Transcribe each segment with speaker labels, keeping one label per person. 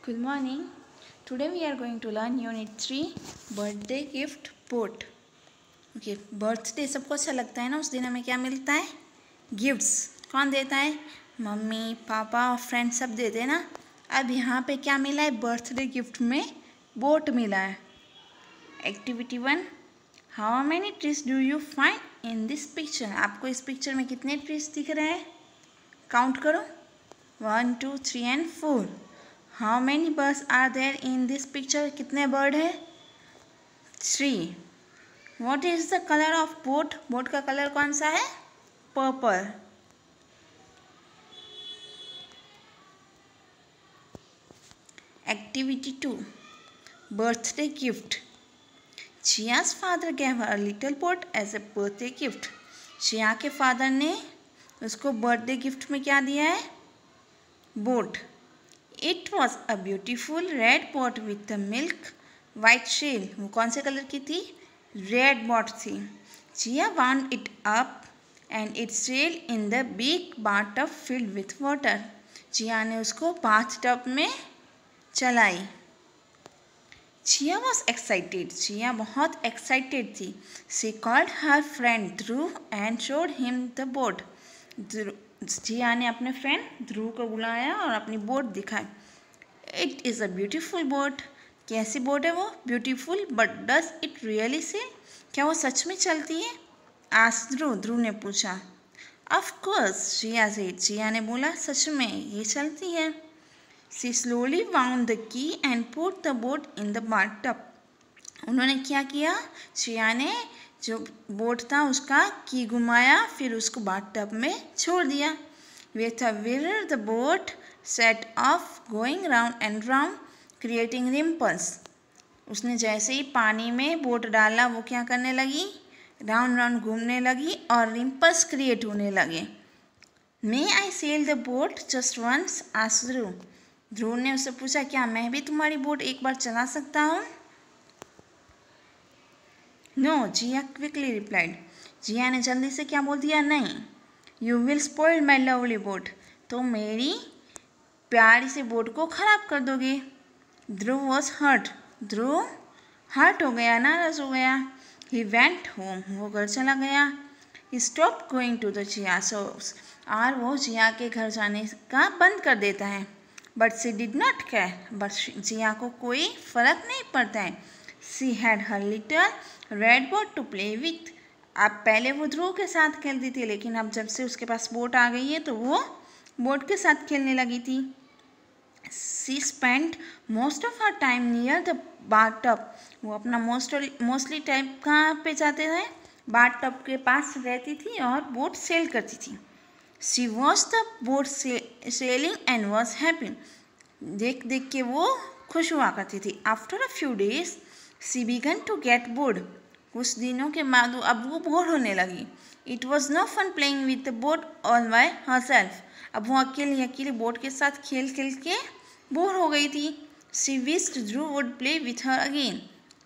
Speaker 1: Good morning. Today we are going to learn Unit 3 Birthday Gift Boat. Okay, birthday सबको अच्छा लगता है ना। उस दिन हमें क्या मिलता है? गिफ्ट्स। कौन देता है? मम्मी, पापा और फ्रेंड्स सब देते हैं ना। अब यहाँ पे क्या मिला है? बर्थडे गिफ्ट में बोट मिला है। Activity 1, how many trees do you find in this picture? आपको इस पिक्चर में कितने ट्रीज दिख रहे हैं? काउंट करो। 1, 2, 3 and 4. How many birds are there in this picture? कितने बर्ड है? 3. What is the color of boat? Boat का कलर कौन सा है? Purple. Activity 2, birthday gift. Jia's father gave her a little boat as a birthday gift. जिया के father ने उसको birthday gift में क्या दिया है? Boat. It was a beautiful red boat with a milk white sail. वो कौन से कलर की थी? रेड बोट थी. Jia wound it up and it sailed in the big bathtub filled with water. जिया ने उसको बाथटब में चलाई. Jia was excited. जिया बहुत excited थी. She called her friend Dhruv and showed him the boat. जिया ने अपने friend ध्रुव को बुलाया और अपनी बोट दिखाई. It is a beautiful boat. कैसी बोट है वो? Beautiful. But does it really sail? क्या वो सच में चलती है? आस्क्ड ध्रुव. ध्रुव ने पूछा. Of course, Jiya said. Jiya ने बोला सच में ये चलती है. She slowly wound the key and put the boat in the bathtub. उन्होंने क्या किया? जिया ने जो बोट था उसका की घुमाया, फिर उसको बाथटब में छोड़ दिया. With a whirr the boat set off going round and round creating ripples. उसने जैसे ही पानी में बोट डाला वो क्या करने लगी? राउंड राउंड घूमने लगी और रिम्पल्स क्रिएट होने लगे. May I sail the boat just once? Asked Dhruv. Dhruv ने उससे पूछा क्या मैं भी तुम्हारी बोट एक बार चला सकता हूँ? No, Jiya quickly replied. Jiya ने जल्दी से क्या बोल दिया? नहीं. You will spoil my lovely boat. तो मेरी प्यारी से बोट को खराब कर दोगे. Dhruv was hurt. Dhruv hurt हो गया, नाराज हो गया. He went home. वो घर चला गया. He stop going to the Jiya's house. और वो जिया के घर जाने का बंद कर देता है. But she did not care. But Jiya को कोई फर्क नहीं पड़ता है. She had her little red boat to play with. अब पहले वो ध्रुव के साथ खेलती थी, लेकिन अब जब से उसके पास बोट आ गई है तो वो बोट के साथ खेलने लगी थी. She spend most of her time near the bathtub. वो अपना मोस्टली टाइम कहाँ पे जाते थे? बाथटब के पास रहती थी और बोट सेल करती थी. She watch the boat sailing and was happy. देख देख के वो खुश हुआ करती थी. After a few days she began to get bored. कुछ दिनों के बाद अब वो बोर होने लगी. It was no fun playing with the boat all by herself. अब वो अकेली बोट के साथ खेल खेल के बोर हो गई थी. She wished Dhruv would play with her again.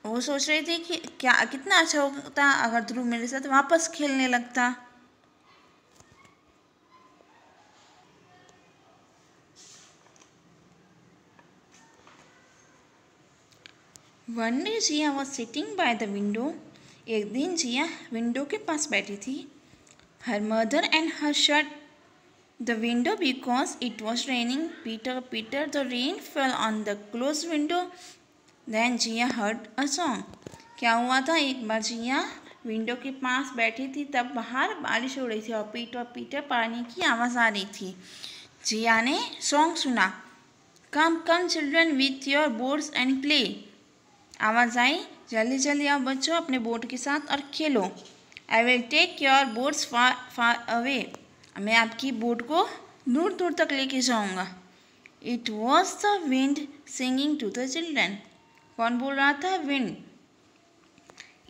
Speaker 1: वो सोच रही थी कि क्या कितना अच्छा होता अगर ध्रुव मेरे साथ वापस खेलने लगता. One day Jiya was sitting by the window. एक दिन जिया विंडो के पास बैठी थी. Her mother and her shut the window because it was raining. Pitter patter the rain fell on the close window. Then Jiya heard a song. क्या हुआ था? एक बार जिया विंडो के पास बैठी थी, तब बाहर बारिश हो रही थी और पीटर पीटर पानी की आवाज़ आ रही थी. जिया ने सॉन्ग सुना. Come come children with your boats and play. आवाज़ आई, जल्दी जल्दी आओ बच्चों अपने बोट के साथ और खेलो. I will take your boats far far away. मैं आपकी बोट को दूर दूर तक लेके जाऊंगा. It was the wind singing to the children. कौन बोल रहा था? Wind.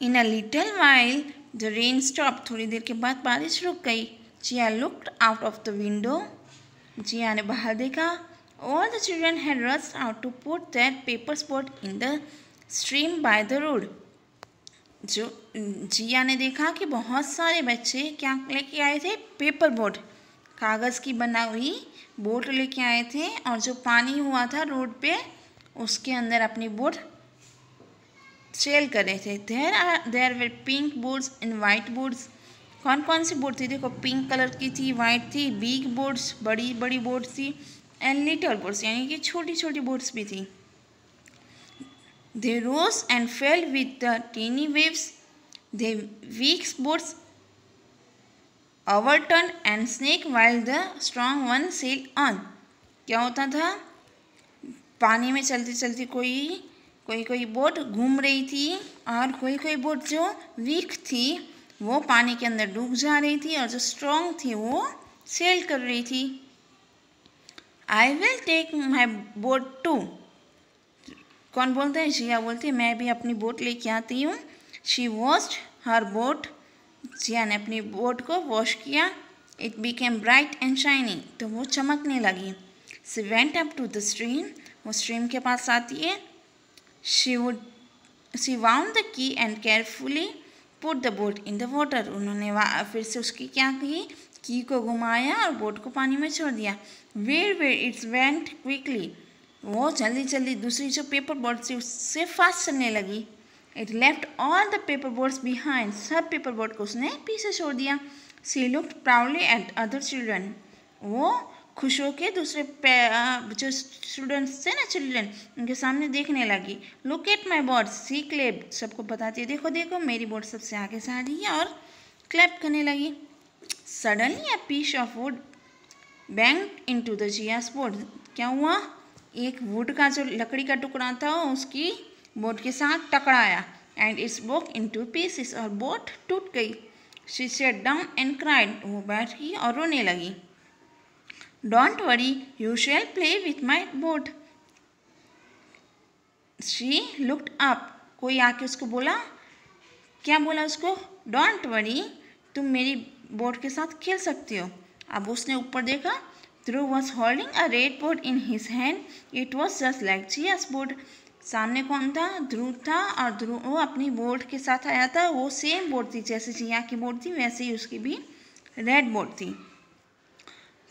Speaker 1: In a little while the rain stop. थोड़ी देर के बाद बारिश रुक गई. Jiya looked out of the window. Jiya ने बाहर देखा. All the children had rushed out to put that paper boat in the stream by the road. जो जिया ने देखा कि बहुत सारे बच्चे क्या लेके आए थे? Paper boat. कागज़ की बना हुई बोट लेके आए थे और जो पानी हुआ था रोड पे उसके अंदर अपनी बोट सेल कर रहे थे। There were pink boats and white boats. कौन कौन सी बोट थी? देखो, पिंक कलर की थी, वाइट थी, बिग बोट्स बड़ी बड़ी बोट्स थी, एंड लिटल बोट्स यानी कि छोटी छोटी बोट्स भी थी। They rose and fell with the tiny waves. They weak boats overturned and snake while the strong one sailed on। क्या होता था? पानी में चलती चलती कोई बोट घूम रही थी, और कोई बोट जो वीक थी वो पानी के अंदर डूब जा रही थी, और जो स्ट्रॉन्ग थी वो सेल कर रही थी। I will take my boat too. कौन बोलता है? जिया बोलती है मैं भी अपनी बोट लेके आती हूँ। She washed her boat. Jiya ने अपनी बोट को वॉश किया। It became bright and shiny. तो वो चमकने लगी। She went up to the stream. वो स्ट्रीम के पास आती है। She wound the key and carefully put the boat in the water. उन्होंने फिर से उसकी क्या की को घुमाया और बोट को पानी में छोड़ दिया। Where it's went quickly. वो जल्दी जल्दी दूसरी जो पेपर बोट थी उससे फास्ट चलने लगी। It left all the paper boats behind. सब पेपर बोट को उसने पीछे छोड़ दिया। She looked proudly at other children. वो खुश होकर दूसरे जो स्टूडेंट्स थे ना, चिल्ड्रन, उनके सामने देखने लगी। Look at my boat, see clap. सबको बताती है देखो देखो मेरी बोट सबसे आगे से आ रही है, और क्लैप करने लगी। Suddenly a piece of wood banged into the Jiya's boat. क्या हुआ? एक वुड का जो लकड़ी का टुकड़ा था उसकी बोट के साथ टकराया, and it's broke into pieces. और बोट टूट गई। She said down and cried. वो बैठ गई और रोने लगी। Don't worry, you shall play with my boat. She looked up. कोई आके उसको बोला, क्या बोला उसको? डोंट वरी, तुम मेरी बोट के साथ खेल सकती हो। अब उसने ऊपर देखा। Dhruv was holding a red boat in his hand. It was just like Jiya's boat. सामने कौन था? ध्रुव था, और ध्रुव वो अपनी बोट के साथ आया था। वो सेम बोट थी जैसे जिया की बोट थी, वैसे ही उसकी भी रेड बोट थी।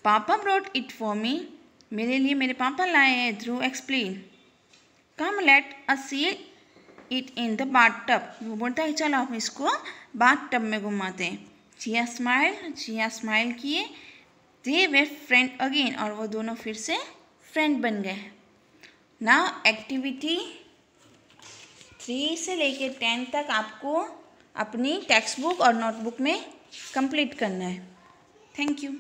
Speaker 1: पापा ब्रॉट इट फॉर मी। मेरे लिए मेरे पापा लाए हैं, Dhruv explain. Come let us sail it in the bathtub. वो बोलता है चलो हम इसको बाथ टब में घुमाते हैं। जिया स्माइल किए। दे वे फ्रेंड अगेन। और वो दोनों फिर से फ्रेंड बन गए। नाउ एक्टिविटी 3 से लेके 10 तक आपको अपनी टेक्स्ट बुक और नोटबुक में कंप्लीट करना है। Thank you.